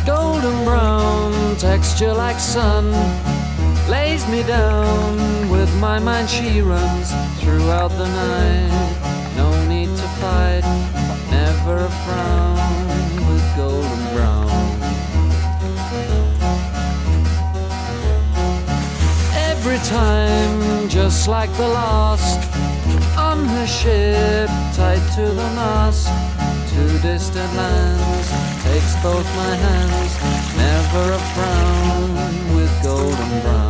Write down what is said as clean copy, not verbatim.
Golden brown texture like sun lays me down. With my mind she runs throughout the night. No need to fight, never a frown with golden brown. Every time, just like the last, on her ship, tied to the mast, to distant lands, takes both my hands, never a frown with golden brown.